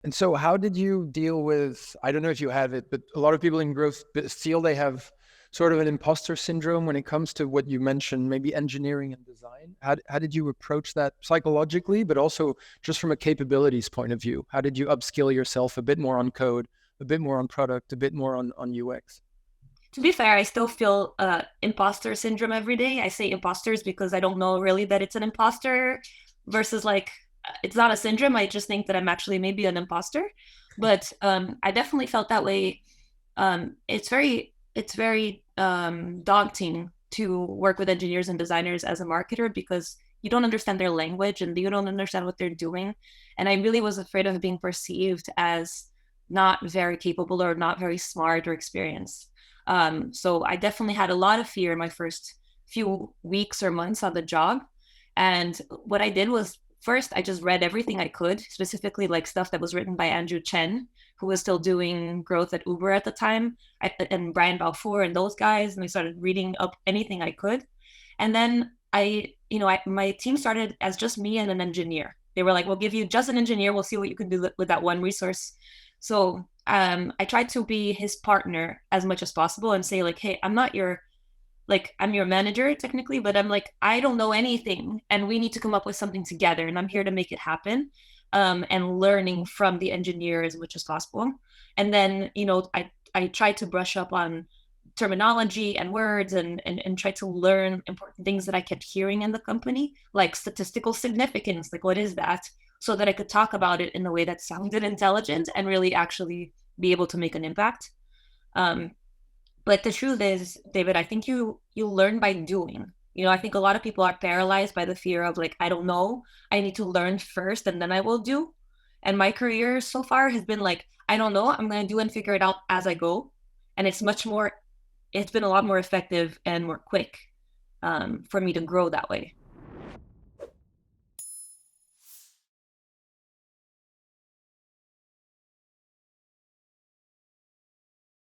And so how did you deal with, I don't know if you have it, but a lot of people in growth feel they have sort of an imposter syndrome when it comes to what you mentioned, maybe engineering and design. How did you approach that psychologically, but also just from a capabilities point of view? How did you upskill yourself a bit more on code, a bit more on product, a bit more on UX? To be fair, I still feel imposter syndrome every day. I say imposters because I don't know really that it's an imposter versus like it's not a syndrome. I just think that I'm actually maybe an imposter. But I definitely felt that way. It's very daunting to work with engineers and designers as a marketer because you don't understand their language and you don't understand what they're doing. And I really was afraid of being perceived as not very capable or not very smart or experienced. So I definitely had a lot of fear in my first few weeks or months on the job. And what I did was first, I just read everything I could, specifically like stuff that was written by Andrew Chen, who was still doing growth at Uber at the time, and Brian Balfour and those guys. And I started reading up anything I could. And then my team started as just me and an engineer. They were like, we'll give you just an engineer. We'll see what you can do with that one resource. So I tried to be his partner as much as possible and say like, hey, I'm your manager technically, but I'm like, I don't know anything and we need to come up with something together and I'm here to make it happen. And learning from the engineer as much as possible. And then, I tried to brush up on terminology and words and try to learn important things that I kept hearing in the company, like statistical significance, like what is that? So that I could talk about it in a way that sounded intelligent and really actually be able to make an impact. Um, but the truth is, David, I think you learn by doing. I think a lot of people are paralyzed by the fear of like, I don't know, I need to learn first and then I will do. And my career so far has been like, I don't know, I'm going to do and figure it out as I go. And it's been a lot more effective and more quick for me to grow that way.